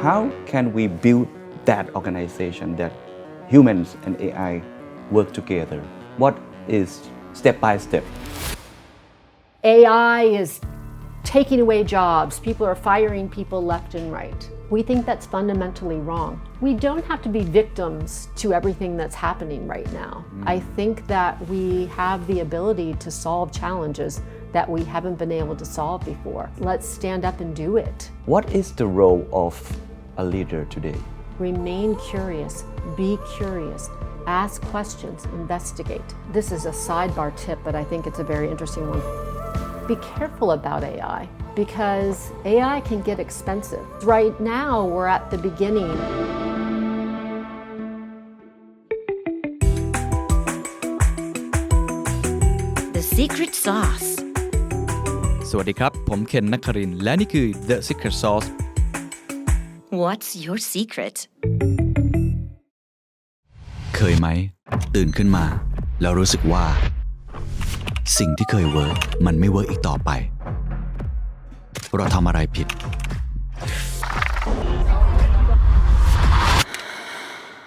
how can we build that organization that humans and AI work together? What is step by step? AI is taking away jobs. People are firing people left and right. We think that's fundamentally wrong. We don't have to be victims to everything that's happening right now. I think that we have the ability to solve challenges that we haven't been able to solve before. Let's stand up and do it. What is the role of a leader today? Remain curious, be curious, ask questions, investigate. This is a sidebar tip, but I think it's a very interesting one. Be careful about AI because AI can get expensive. Right now, we're at the beginning. The Secret Sauce สวัสดีครับผมเคนนักครินทร์และนี่คือ The Secret Sauce What's your secret เคยไหมตื่นขึ้นมาแล้วรู้สึกว่าสิ่งที่เคยเวิร์กมันไม่เวิร์กอีกต่อไปเราทำอะไรผิด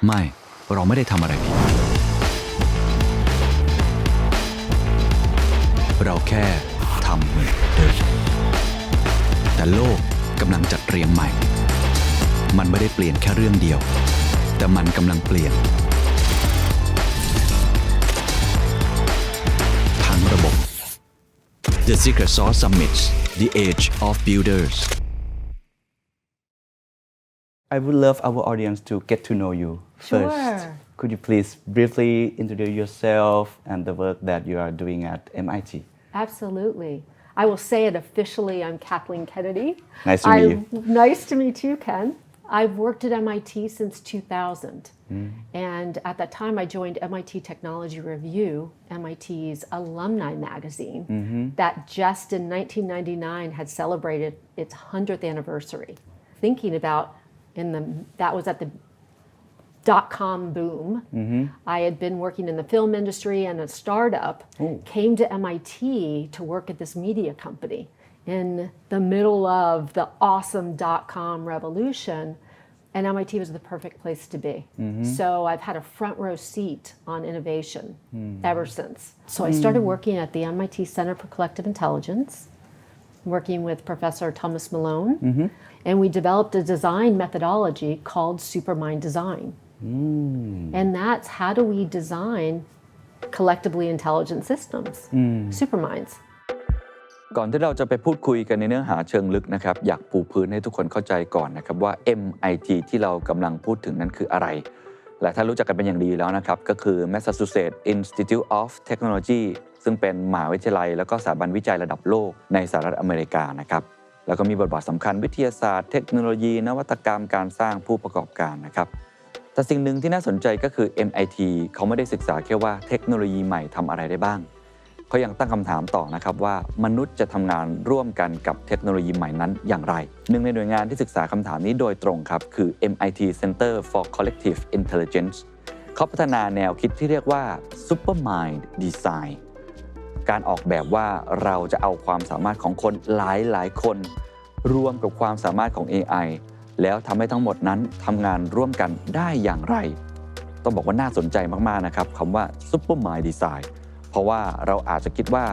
ไม่เราไม่ได้ทำอะไรผิดเราแค่ทำเหมือนเดิมแต่โลกกำลังจัดเรียงใหม่มันไม่ได้เปลี่ยนแค่เรื่องเดียวแต่มันกำลังเปลี่ยนทั้งระบบ The Secret Sauce Summit The Age of Builders I would love our audience to get to know you first. Sure. Could you please briefly introduce yourself and the work that you are doing at MIT? Absolutely. I will say it officially. I'm Kathleen Kennedy. Nice to meet you. Nice to meet you, Ken. I've worked at MIT since 2000. And at that time, I joined MIT Technology Review, MIT's alumni magazine, that just in 1999 had celebrated its 100th anniversary. Thinking about that was at the dot-com boom. I had been working in the film industry and a startup, came to MIT to work at this media company in the middle of the awesome dot-com revolution, and MIT was the perfect place to be. So I've had a front row seat on innovation ever since. So I started working at the MIT Center for Collective Intelligence, working with Professor Thomas Malone, and we developed a design methodology called Supermind Design. And that's how do we design collectively intelligent systems, superminds. ก่อนที่เราจะไปพูดคุยกันในเนื้อหาเชิงลึกนะครับอยากปูพื้นให้ทุกคนเข้าใจก่อนนะครับว่า MIT ที่เรากำลังพูดถึงนั้นคืออะไรและถ้ารู้จักกันเป็นอย่างดีแล้วนะครับก็คือ Massachusetts Institute of Technology ซึ่งเป็นมหาวิทยาลัยแล้วก็สถาบันวิจัยระดับโลกในสหรัฐอเมริกานะครับแล้วก็มีบทบาทสำคัญวิทยาศาสตร์เทคโนโลยีนวัตกรรมการสร้างผู้ประกอบการนะครับแต่สิ่งหนึ่งที่น่าสนใจก็คือ MIT เขาไม่ได้ศึกษาแค่ว่าเทคโนโลยีใหม่ทำอะไรได้บ้างเขายังตั้งคำถามต่อนะครับว่ามนุษย์จะทำงานร่วมกันกับเทคโนโลยีใหม่นั้นอย่างไรหนึ่งในหน่วยงานที่ศึกษาคำถามนี้โดยตรงครับคือ MIT Center for Collective Intelligence เขาพัฒนาแนวคิดที่เรียกว่า Supermind Design การออกแบบว่าเราจะเอาความสามารถของคนหลายคนรวมกับความสามารถของ AI แล้วทำให้ทั้งหมดนั้นทำงานร่วมกันได้อย่างไรต้องบอกว่าน่าสนใจมากๆนะครับคำว่า Supermind Design เพราะว่าเราอาจจะคิดว่า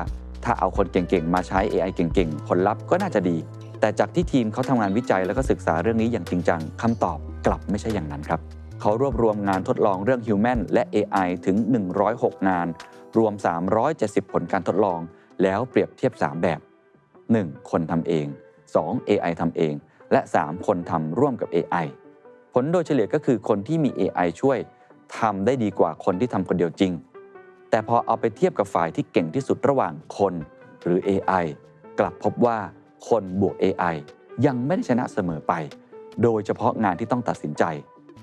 ถ้าเอาคนเก่งๆมาใช้ AI เก่งๆผลลัพธ์ก็น่าจะดีแต่จากที่ทีมเขาทำงานวิจัยแล้วก็ศึกษาเรื่องนี้อย่างจริงจังคำตอบกลับไม่ใช่อย่างนั้นครับเขารวบรวมงานทดลองเรื่อง Human และ AI ถึง106งานรวม370ผลการทดลองแล้วเปรียบเทียบ3แบบ 1. คนทำเอง 2. AI ทำเองและ 3. คนทำร่วมกับ AI ผลโดยเฉลี่ยก็คือคนที่มี AI ช่วยทำได้ดีกว่าคนที่ทำคนเดียวจริงแต่พอเอาไปเทียบกับฝ่ายที่เก่งที่สุดระหว่างคนหรือ AI กลับพบว่าคนบวก AI ยังไม่ได้ชนะเสมอไปโดยเฉพาะงานที่ต้องตัดสินใจ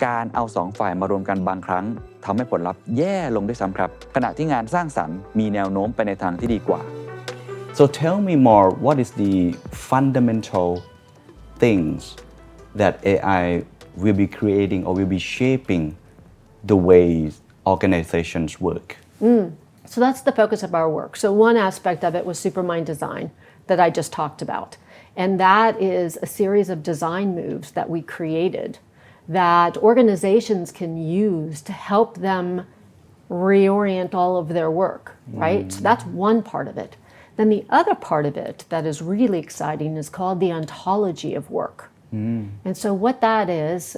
การเอา2ฝ่ายมารวมกันบางครั้งทำให้ผลลัพธ์แย่ลงด้วยซ้ำครับขณะที่งานสร้างสรรค์มีแนวโน้มไปในทางที่ดีกว่า So tell me more, what is the fundamental things that AI will be creating or will be shaping the ways organizations work? So that's the focus of our work. So one aspect of it was Supermind Design that I just talked about. And that is a series of design moves that we created that organizations can use to help them reorient all of their work, right? So that's one part of it. Then the other part of it that is really exciting is called the ontology of work. And so what that is,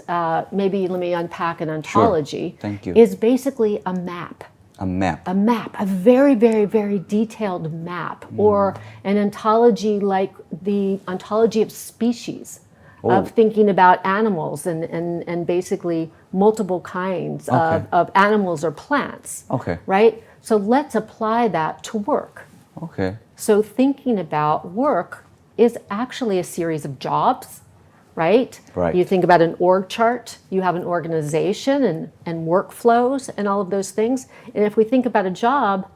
maybe let me unpack an ontology. Sure. Thank you. Is basically a map. A map. A map, a very, very, very detailed map, or an ontology like the ontology of species, of thinking about animals and basically multiple kinds of animals or plants. Okay. Right? So let's apply that to work. Okay. So thinking about work is actually a series of jobs, right? Right. You think about an org chart, you have an organization and workflows and all of those things. And if we think about a job,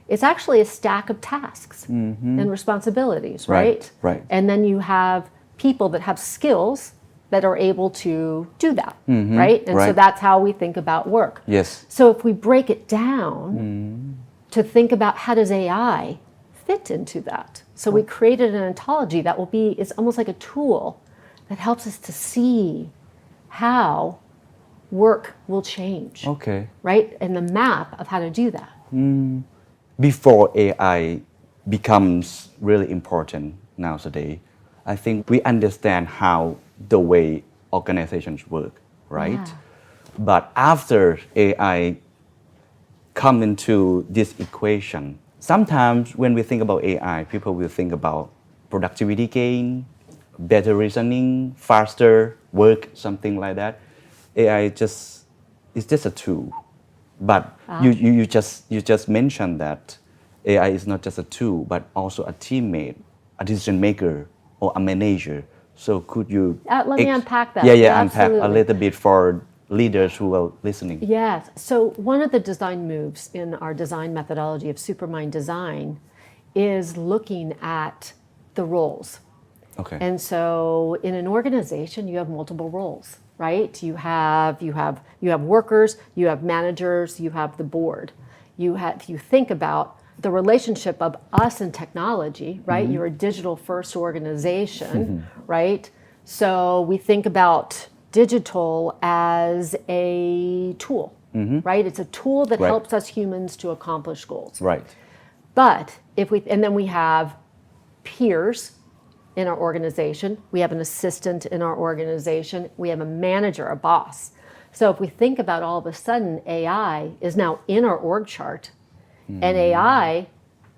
it's actually a stack of tasks and responsibilities, right? Right. And then you have people that have skills that are able to do that, right? And so Right. that's how we think about work. Yes. So if we break it down to think about how does AI fit into that. So we created an ontology that it's almost like a tool that helps us to see how work will change, Okay. right? And the map of how to do that. Before AI becomes really important nowadays, I think we understand how the way organizations work, right? Yeah. But after AI come into this equation, sometimes when we think about AI, people will think about productivity gain, better reasoning, faster work, something like that. AI is just a tool. But you just mentioned that AI is not just a tool, but also a teammate, a decision maker, or a manager. So could you Let me unpack that. Yeah, unpack a Absolutely. little bit for leaders who are listening. Yes. So one of the design moves in our design methodology of Supermind design is looking at the roles. Okay. And so in an organization, you have multiple roles, right? You have workers, you have managers, you have the board. If you think about the relationship of us and technology, right? You're a digital first organization, right? So we think about digital as a tool, right? It's a tool that Right. helps us humans to accomplish goals. Right. But then we have peers in our organization, we have an assistant in our organization, we have a manager, a boss. So if we think about all of a sudden AI is now in our org chart, and AI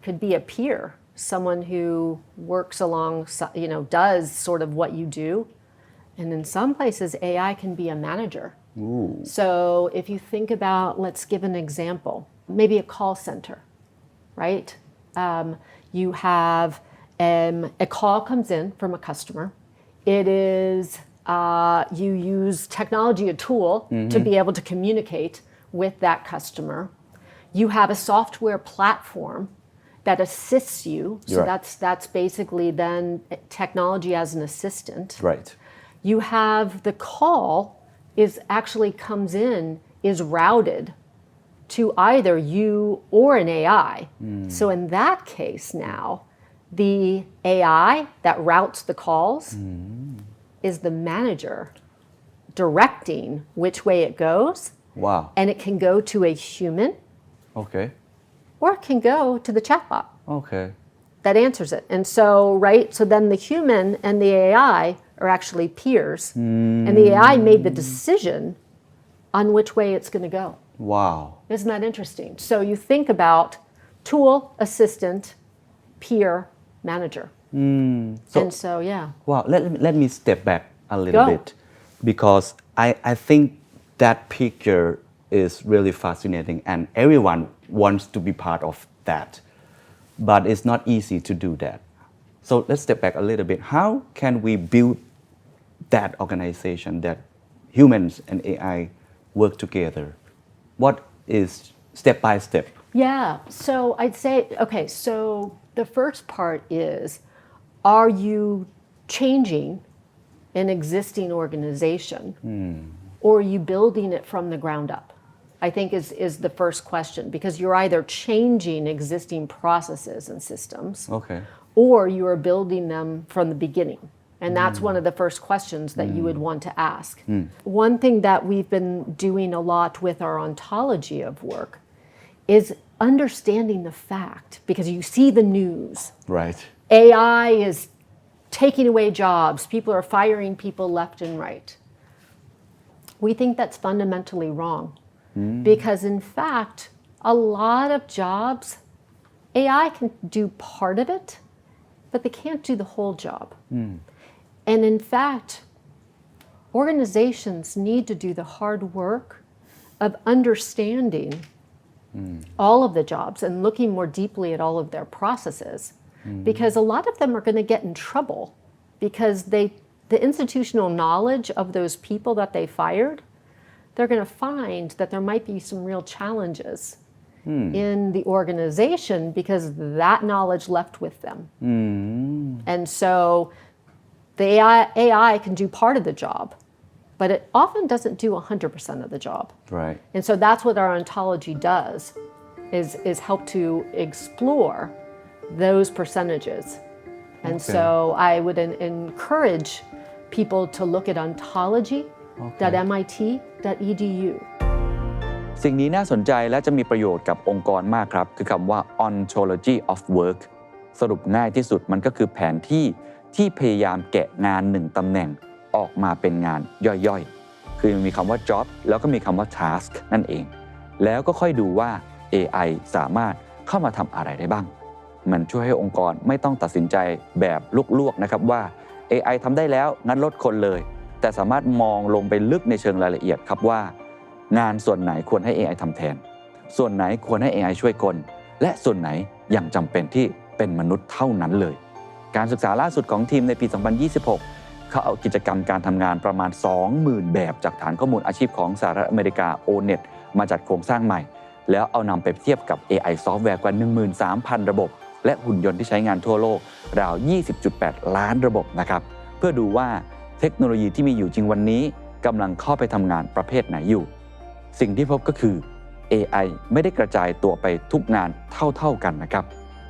could be a peer, someone who works along, does sort of what you do. And in some places, AI can be a manager. So if you think about, let's give an example, maybe a call center, right? You have a call comes in from a customer. It is, you use technology, a tool, to be able to communicate with that customer. You have a software platform that assists you. So Right. that's basically then technology as an assistant. Right. You have the call is routed to either you or an AI. So in that case now, the AI that routes the calls is the manager directing which way it goes. Wow. And it can go to a human Okay. or it can go to the chatbot Okay. that answers it. And so, right, so then the human and the AI are actually peers. And the AI made the decision on which way it's going to go. Wow. Isn't that interesting? So you think about tool, assistant, peer, manager. And so, yeah. Wow, let me step back a little Go. bit because I think that picture is really fascinating and everyone wants to be part of that. But it's not easy to do that. So let's step back a little bit. How can we build that organization that humans and AI work together? What is step by step? Yeah, so I'd say, okay, so the first part is, are you changing an existing organization or are you building it from the ground up? I think is the first question, because you're either changing existing processes and systems Okay. or you are building them from the beginning. And that's one of the first questions that you would want to ask. One thing that we've been doing a lot with our ontology of work is understanding the fact, because you see the news. Right. AI is taking away jobs. People are firing people left and right. We think that's fundamentally wrong because, in fact, a lot of jobs, AI can do part of it, but they can't do the whole job. And in fact, organizations need to do the hard work of understanding all of the jobs and looking more deeply at all of their processes, because a lot of them are going to get in trouble because the institutional knowledge of those people that they fired, they're going to find that there might be some real challenges in the organization because that knowledge left with them. And so the AI can do part of the job, but it often doesn't do 100% of the job. Right. And so that's what our ontology does, is help to explore those percentages. And so I would encourage people to look at ontology.mit.edu. สิ่งนี้น่าสนใจและจะมีประโยชน์กับองค์กรมากครับคือคำว่า ontology of work สรุปง่ายที่สุดมันก็คือแผนที่ที่พยายามแกะงานหนึ่งตำแหน่งออกมาเป็นงานย่อยๆคือมีคำว่า job แล้วก็มีคำว่า task นั่นเองแล้วก็ค่อยดูว่า AI สามารถเข้ามาทำอะไรได้บ้างมันช่วยให้องค์กรไม่ต้องตัดสินใจแบบลวกๆนะครับว่า AI ทำได้แล้วงั้นลดคนเลยแต่สามารถมองลงไปลึกในเชิงรายละเอียดครับว่างานส่วนไหนควรให้ AI ทำแทนส่วนไหนควรให้ AI ช่วยคนและส่วนไหนยังจำเป็นที่เป็นมนุษย์เท่านั้นเลยการศึกษาล่าสุดของทีมในปี 2026 เขาเอากิจกรรมการทำงานประมาณ 20,000 แบบจากฐานข้อมูลอาชีพของสหรัฐอเมริกา O-Net มาจัดโครงสร้างใหม่แล้วเอานำไปเทียบกับ AI ซอฟต์แวร์กว่า 13,000 ระบบและหุ่นยนต์ที่ใช้งานทั่วโลกราว 20.8 ล้านระบบนะครับเพื่อดูว่าเทคโนโลยีที่มีอยู่จริงวันนี้กำลังเข้าไปทำงานประเภทไหนอยู่สิ่งที่พบก็คือ AI ไม่ได้กระจายตัวไปทุกงานเท่ากันนะครับ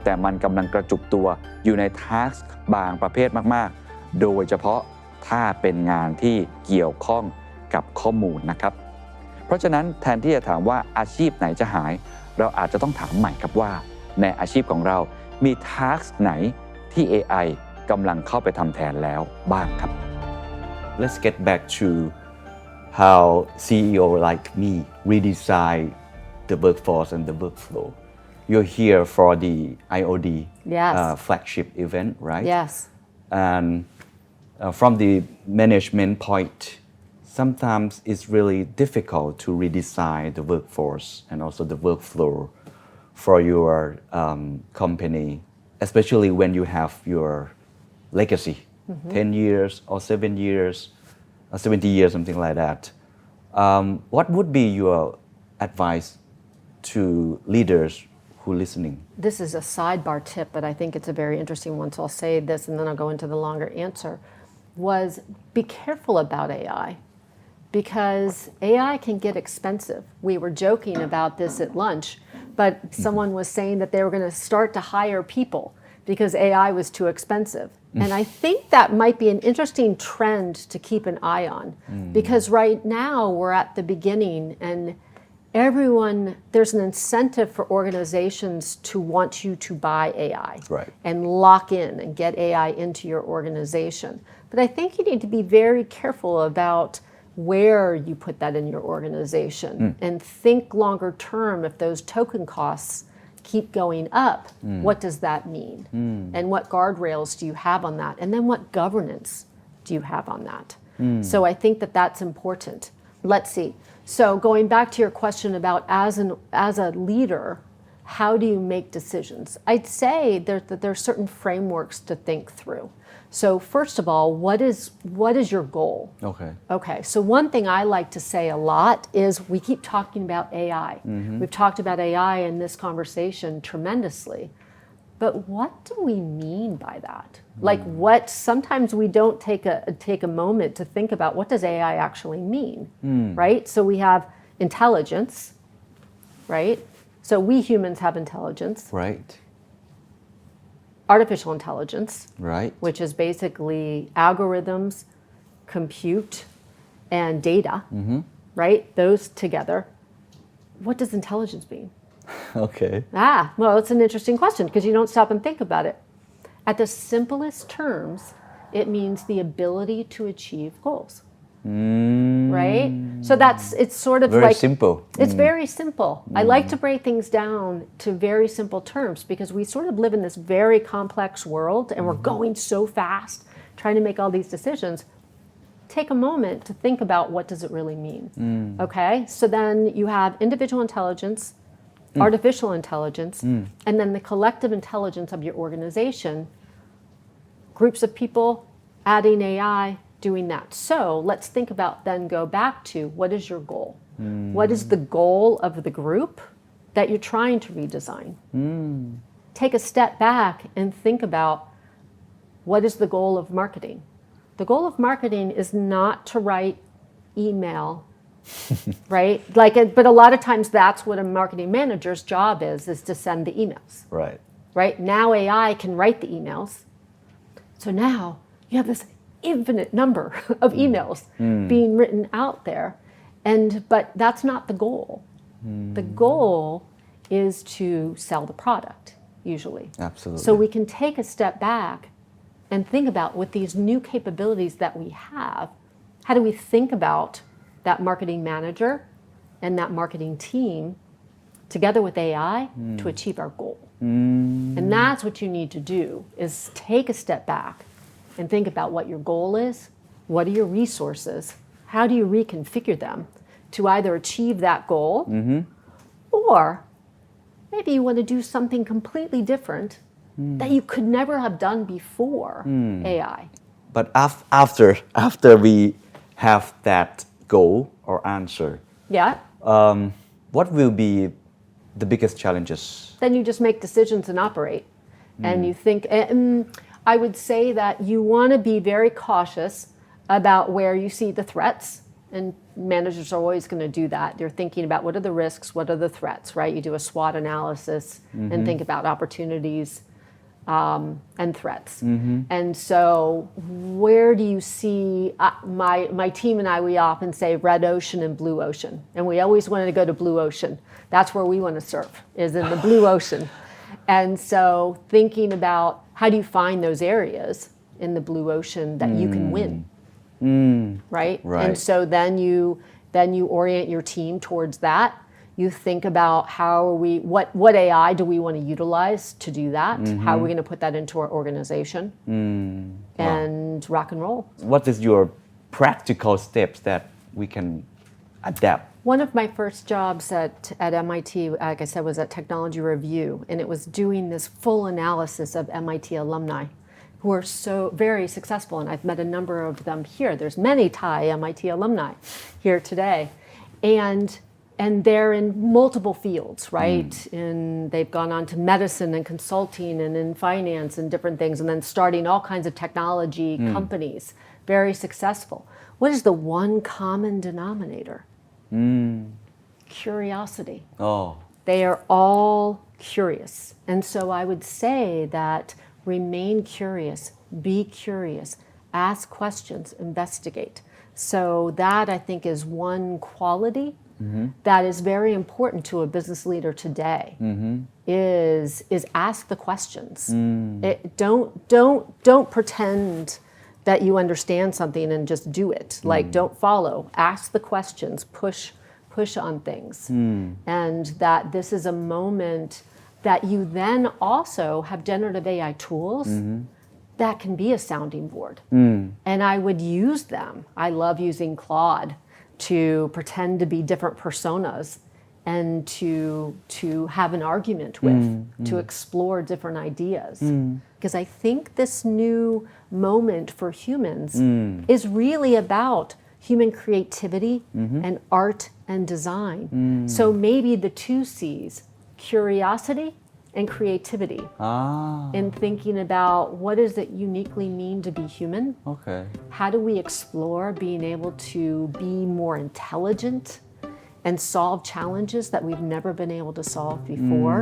แต่มันกำลังกระจุกตัวอยู่ใน task บางประเภทมากๆโดยเฉพาะถ้าเป็นงานที่เกี่ยวข้องกับข้อมูลนะครับเพราะฉะนั้นแทนที่จะถามว่าอาชีพไหนจะหายเราอาจจะต้องถามใหม่ครับว่าในอาชีพของเรามี task ไหนที่ AI กำลังเข้าไปทำแทนแล้วบ้างครับ Let's get back to how CEO like me redesign the workforce and the workflow. You're here for the IOD flagship event, right? Yes. And from the management point, sometimes it's really difficult to redesign the workforce and also the workflow for your company, especially when you have your legacy, 10 years or 7 years, 70 years, something like that. What would be your advice to leaders who are listening? This is a sidebar tip, but I think it's a very interesting one, so I'll say this and then I'll go into the longer answer, was be careful about AI because AI can get expensive. We were joking about this at lunch, but someone was saying that they were going to start to hire people because AI was too expensive. And I think that might be an interesting trend to keep an eye on because right now we're at the beginning and there's an incentive for organizations to want you to buy AI and lock in and get AI into your organization. But I think you need to be very careful about where you put that in your organization and think longer term if those token costs keep going up, what does that mean? And what guardrails do you have on that? And then what governance do you have on that? So I think that that's important. Let's see. So going back to your question about as a leader, how do you make decisions? I'd say that there are certain frameworks to think through. So first of all, what is your goal? Okay. So one thing I like to say a lot is we keep talking about AI. We've talked about AI in this conversation tremendously. But what do we mean by that? Like sometimes we don't take a moment to think about what does AI actually mean, right? So we have intelligence, right? So we humans have intelligence. Right. artificial intelligence, Right. which is basically algorithms, compute, and data, right? Those together. What does intelligence mean? Okay. Well, it's an interesting question because you don't stop and think about it. At the simplest terms, it means the ability to achieve goals. Right? So it's sort of Very like simple. It's very simple. I like to break things down to very simple terms because we sort of live in this very complex world and we're going so fast trying to make all these decisions. Take a moment to think about what does it really mean. Okay? So then you have individual intelligence, artificial intelligence, and then the collective intelligence of your organization, groups of people adding AI, doing that. So let's think about then go back to what is your goal? What is the goal of the group that you're trying to redesign? Take a step back and think about what is the goal of marketing? The goal of marketing is not to write email, right? But a lot of times that's what a marketing manager's job is to send the emails. Right. Right? Now AI can write the emails. So now you have this infinite number of emails being written out there. But that's not the goal. The goal is to sell the product, usually. Absolutely. So we can take a step back and think about with these new capabilities that we have, how do we think about that marketing manager and that marketing team together with AI to achieve our goal? And that's what you need to do is take a step back and think about what your goal is, what are your resources, how do you reconfigure them to either achieve that goal or maybe you want to do something completely different that you could never have done before AI. But after we have that goal or answer, Yeah. what will be the biggest challenges? Then you just make decisions and operate. And you think, I would say that you want to be very cautious about where you see the threats. And managers are always going to do that. They're thinking about what are the risks, what are the threats, right? You do a SWOT analysis and think about opportunities and threats. And so where do you see, my team and I, we often say red ocean and blue ocean. And we always wanted to go to blue ocean. That's where we want to surf, is in the blue ocean. And so thinking about how do you find those areas in the blue ocean that you can win, right? Right. And so then you orient your team towards that. You think about what AI do we want to utilize to do that? How are we going to put that into our organization? And rock and roll. What is your practical steps that we can adapt? One of my first jobs at MIT, like I said, was at Technology Review, and it was doing this full analysis of MIT alumni who are so very successful, and I've met a number of them here. There's many Thai MIT alumni here today, and they're in multiple fields, right? And they've gone on to medicine and consulting and in finance and different things, and then starting all kinds of technology companies, very successful. What is the one common denominator? Curiosity. Oh. They are all curious. And so I would say that remain curious, be curious, ask questions, investigate. So that I think is one quality that is very important to a business leader today is ask the questions. Don't pretend that you understand something and just do it. Like don't follow, ask the questions, push on things. And that this is a moment that you then also have generative AI tools that can be a sounding board. And I would use them. I love using Claude to pretend to be different personas and to have an argument with, to explore different ideas. Because I think this new moment for humans is really about human creativity and art and design. So maybe the two C's, curiosity and creativity, in thinking about what does it uniquely mean to be human? Okay. How do we explore being able to be more intelligent and solve challenges that we've never been able to solve before?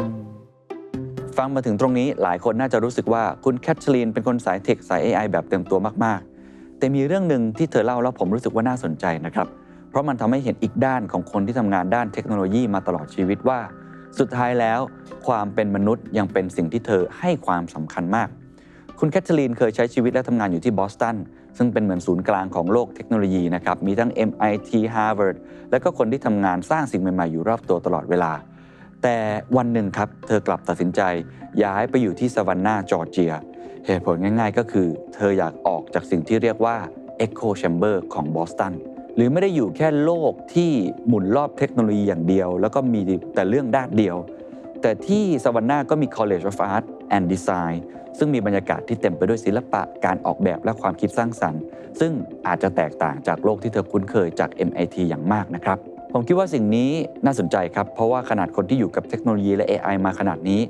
ฟังมาถึงตรงนี้หลายคนน่าจะรู้สึกว่าคุณแคทเธอรีนเป็นคนสายเทคสาย AI แบบเต็มตัวมากๆแต่มีเรื่องหนึ่งที่เธอเล่าแล้วผมรู้สึกว่าน่าสนใจนะครับเพราะมันทำให้เห็นอีกด้านของคนที่ทำงานด้านเทคโนโลยีมาตลอดชีวิตว่าสุดท้ายแล้วความเป็นมนุษย์ยังเป็นสิ่งที่เธอให้ความสำคัญมากคุณแคทเธอรีนเคยใช้ชีวิตและทำงานอยู่ที่บอสตันซึ่งเป็นเหมือนศูนย์กลางของโลกเทคโนโลยีนะครับมีทั้ง MIT Harvard และก็คนที่ทำงานสร้างสิ่งใหม่ๆอยู่รอบตัวตลอดเวลาแต่วันหนึ่งครับเธอกลับตัดสินใจย้ายไปอยู่ที่ซาวันนาจอร์เจียเหตุผลง่ายๆก็คือเธออยากออกจากสิ่งที่เรียกว่า Echo Chamber ของบอสตันหรือไม่ได้อยู่แค่โลกที่หมุนรอบเทคโนโลยีอย่างเดียวแล้วก็มีแต่เรื่องด้านเดียวแต่ที่ซาวันนาก็มี College of Art and Design ซึ่งมีบรรยากาศที่เต็มไปด้วยศิลปะการออกแบบและความคิดสร้างสรรค์ซึ่งอาจจะแตกต่างจากโลกที่เธอคุ้นเคยจาก MIT อย่างมากนะครับผมคิดว่าสิ่งนี้น่าสนใจครับเพราะว่าขนาดคนที่อยู่กับเทคโนโลยีและ AI มาขนาดนี้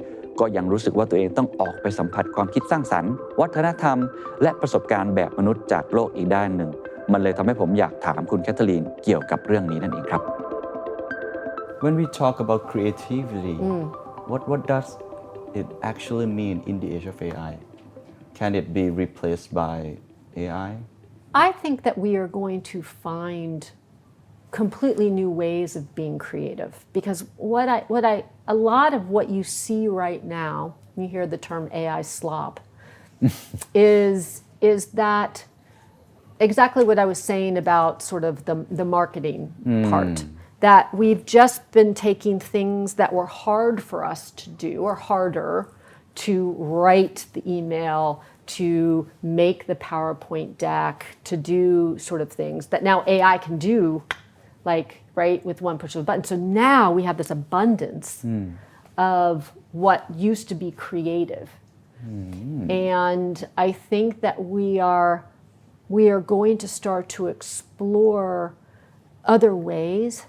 ก็ยังรู้สึกว่าตัวเองต้องออกไปสัมผัสความคิดสร้างสรรค์วัฒนธรรมและประสบการณ์แบบมนุษย์จากโลกอีกด้านหนึ่งมันเลยทำให้ผมอยากถามคุณแคทเธอรีนเกี่ยวกับเรื่องนี้นั่นเองครับ When we talk about creativity, what does it actually mean in the age of AI? Can it be replaced by AI? I think that we are going to find completely new ways of being creative because a lot of what you see right now, you hear the term AI slop, is that exactly what I was saying about sort of the marketing part. That we've just been taking things that were hard for us to do or harder to write the email, to make the PowerPoint deck, to do sort of things that now AI can do, like, right, with one push of a button. So now we have this abundance of what used to be creative. And I think that we are going to start to explore other ways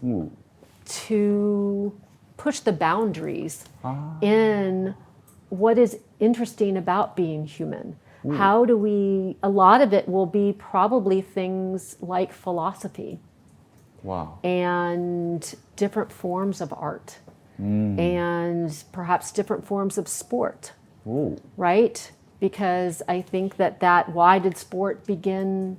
to push the boundaries in what is interesting about being human. How do we, a lot of it will be probably things like philosophy. Wow. And different forms of art. And perhaps different forms of sport. Ooh. Right? Because I think that why did sport begin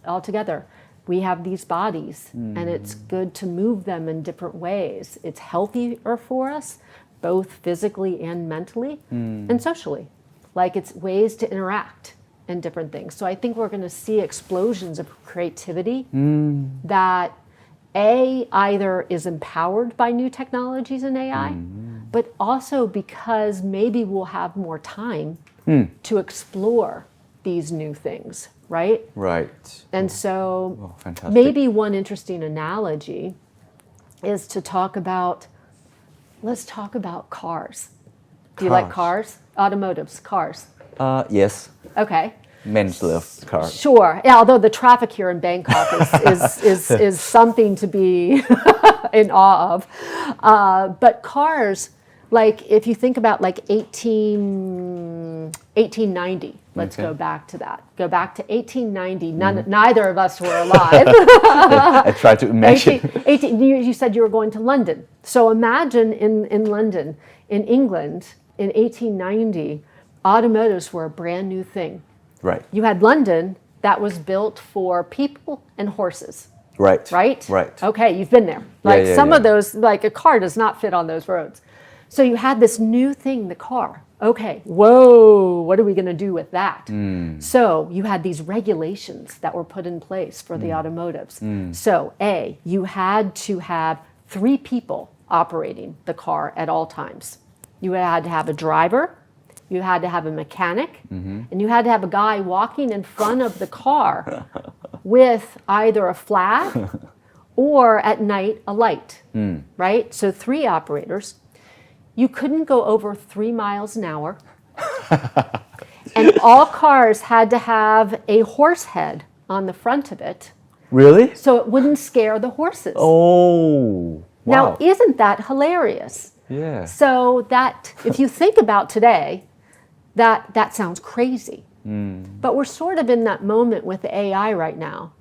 altogether? We have these bodies and it's good to move them in different ways. It's healthier for us, both physically and mentally and socially. Like it's ways to interact and different things. So I think we're going to see explosions of creativity that either is empowered by new technologies and AI, but also because maybe we'll have more time to explore these new things, right? Right. And so fantastic. maybe one interesting analogy is to talk about, let's talk about cars. Do you like cars? Automotives, cars. Yes. Okay. Men's love cars. Sure. Yeah, although the traffic here in Bangkok is something to be in awe of. But cars, like if you think about like 1890, let's go back to that. Go back to 1890. Neither of us were alive. I try to imagine. you said you were going to London. So imagine in London, in England, in 1890, automotives were a brand new thing. Right. You had London that was built for people and horses. Right. Right? Right. Okay, you've been there. Like yeah, some yeah. of those, like a car does not fit on those roads. So you had this new thing, the car. Okay, whoa, what are we going to do with that? So you had these regulations that were put in place for the automotives. So you had to have 3 people operating the car at all times. You had to have a driver, you had to have a mechanic, and you had to have a guy walking in front of the car with either a flag or at night a light, right? So 3 operators. You couldn't go over 3 miles an hour. And all cars had to have a horse head on the front of it. Really? So it wouldn't scare the horses. Oh, wow. Now, isn't that hilarious? Yeah. So that, if you think about today, that sounds crazy. But we're sort of in that moment with the AI right now,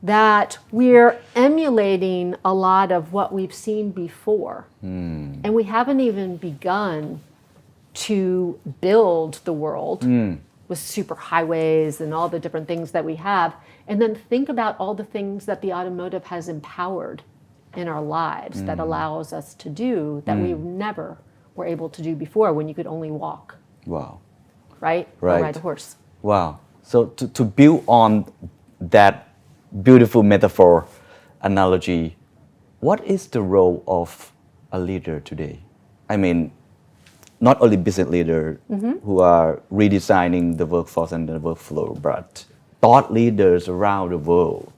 that we're emulating a lot of what we've seen before. And we haven't even begun to build the world with super highways and all the different things that we have, and then think about all the things that the automotive has empowered in our lives that allows us to do that we never were able to do before when you could only walk, Wow. right? Right. Or ride a horse. Wow. So to build on that beautiful metaphor analogy, what is the role of a leader today? I mean, not only business leaders who are redesigning the workforce and the workflow, but thought leaders around the world,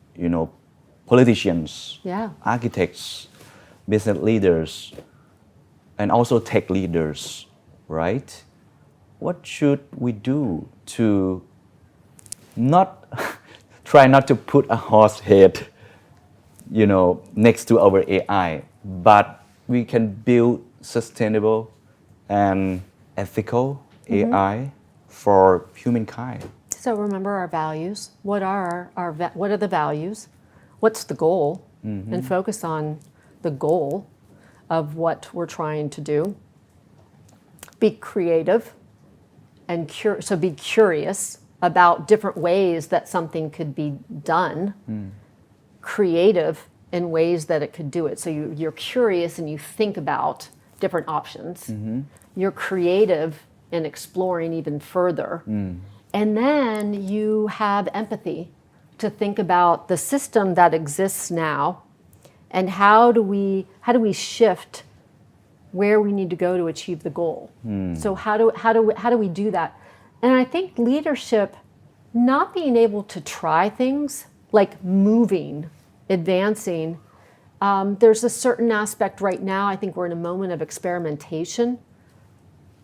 politicians, Yeah. architects, business leaders, and also tech leaders, right? What should we do to not try not to put a horse head, next to our AI, but we can build sustainable and ethical AI for humankind? So remember our values. What are what are the values? What's the goal? And focus on the goal of what we're trying to do. Be creative and so be curious about different ways that something could be done. Creative in ways that it could do it. So you're curious and you think about different options. You're creative in exploring even further. And then you have empathy to think about the system that exists now and how do we shift where we need to go to achieve the goal. So how do we do that? And I think leadership, not being able to try things like moving, advancing, there's a certain aspect right now, I think we're in a moment of experimentation.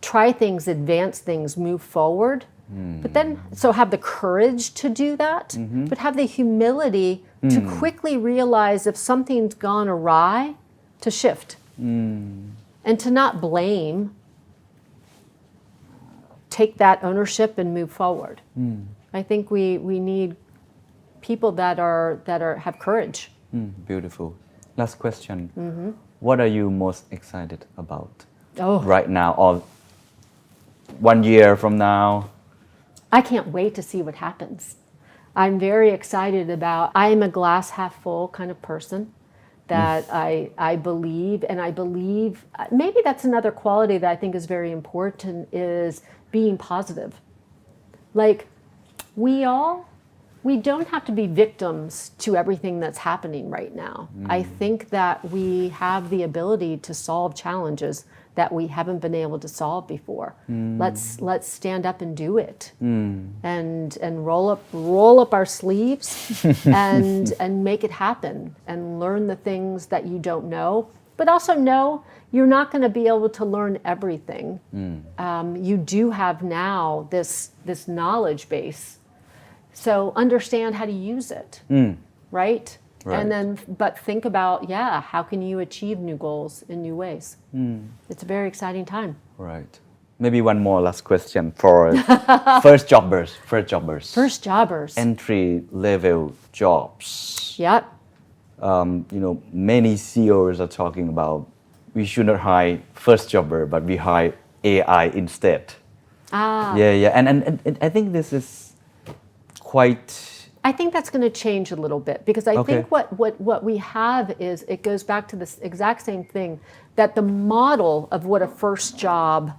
Try things, advance things, move forward. But then, so have the courage to do that, but have the humility to quickly realize if something's gone awry, to shift. And to not blame, take that ownership and move forward. I think we need people that have courage. Beautiful. Last question. What are you most excited about Oh, right now or 1 year from now? I can't wait to see what happens. I'm very excited I am a glass half full kind of person that I believe, and I believe, maybe that's another quality that I think is very important, is being positive. Like, we don't have to be victims to everything that's happening right now. I think that we have the ability to solve challenges that we haven't been able to solve before. Let's stand up and do it, and roll up our sleeves, and make it happen, and learn the things that you don't know, but also know you're not going to be able to learn everything. You do have now this knowledge base, so understand how to use it, right? And then, but think about, how can you achieve new goals in new ways? It's a very exciting time. Right. Maybe one more last question for first jobbers. First jobbers. Entry level jobs. Yep. Many CEOs are talking about we should not hire first jobber, but we hire AI instead. Yeah. And I think this is quite. I think that's going to change a little bit, because I think what we have is, it goes back to this exact same thing, that the model of what a first job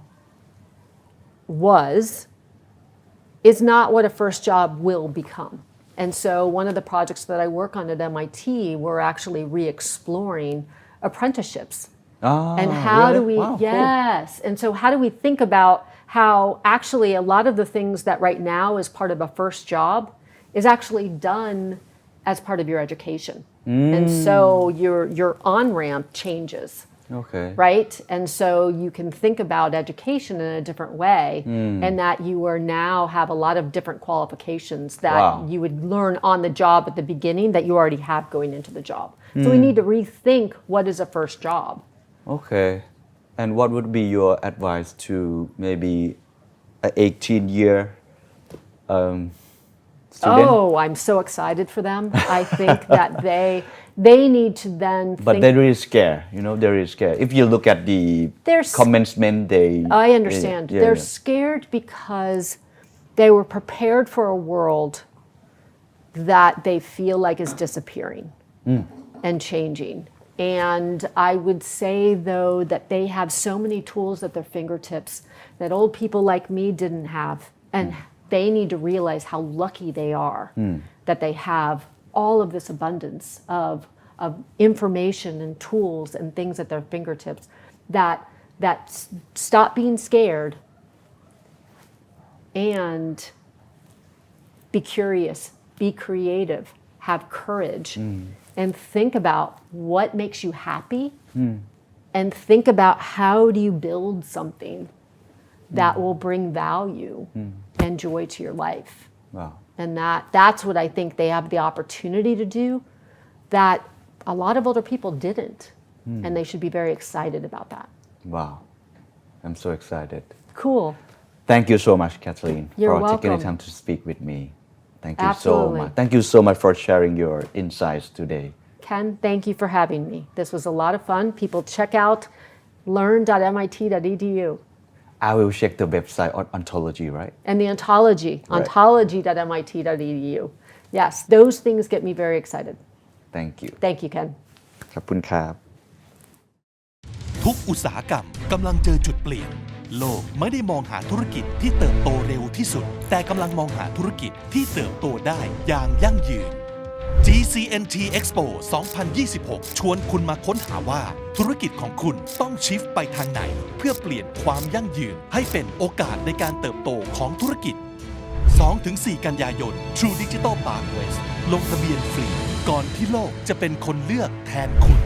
was is not what a first job will become. And so one of the projects that I work on at MIT, we're actually re-exploring apprenticeships. And how really? do we, Wow, yes. Cool. And so how do we think about how actually a lot of the things that right now is part of a first job is actually done as part of your education. And so your on-ramp changes. Okay. Right? And so you can think about education in a different way, and that you are now have a lot of different qualifications that you would learn on the job at the beginning that you already have going into the job. So we need to rethink what is a first job. Okay. And what would be your advice to maybe an 18-year student? Oh, I'm so excited for them. I think that they need to then But think. they're really scared, they're really scared. If you look at the commencement, I understand. Yeah, They're yeah. scared because they were prepared for a world that they feel like is disappearing and changing. And I would say, though, that they have so many tools at their fingertips that old people like me didn't have. And they need to realize how lucky they are that they have all of this abundance of information and tools and things at their fingertips that stop being scared and be curious, be creative, have courage, and think about what makes you happy, and think about how do you build something that will bring value and joy to your life. Wow. And that's what I think they have the opportunity to do that a lot of older people didn't. And they should be very excited about that. Wow. I'm so excited. Cool. Thank you so much, Kathleen, You're for taking the welcome. time to speak with me. Thank you so Absolutely. much. Thank you so much for sharing your insights today. Ken, thank you for having me. This was a lot of fun. People check out learn.mit.edu. I will check the website on ontology, right? And the ontology, Right. ontology.mit.edu. Yes, those things get me very excited. Thank you. Thank you, Ken. ขอบคุณครับ ทุกอุตสาหกรรมกำลังเจอจุดเปลี่ยน โลกไม่ได้มองหาธุรกิจที่เติบโตเร็วที่สุด แต่กำลังมองหาธุรกิจที่เติบโตได้อย่างยั่งยืน GCNT Expo 2026 ชวนคุณมาค้นหาว่าธุรกิจของคุณต้องชิฟต์ไปทางไหน เพื่อเปลี่ยนความยั่งยืนให้เป็นโอกาสในการเติบโตของธุรกิจ 2-4 กันยายน True Digital Park West ลงทะเบียนฟรี ก่อนที่โลกจะเป็นคนเลือกแทนคุณ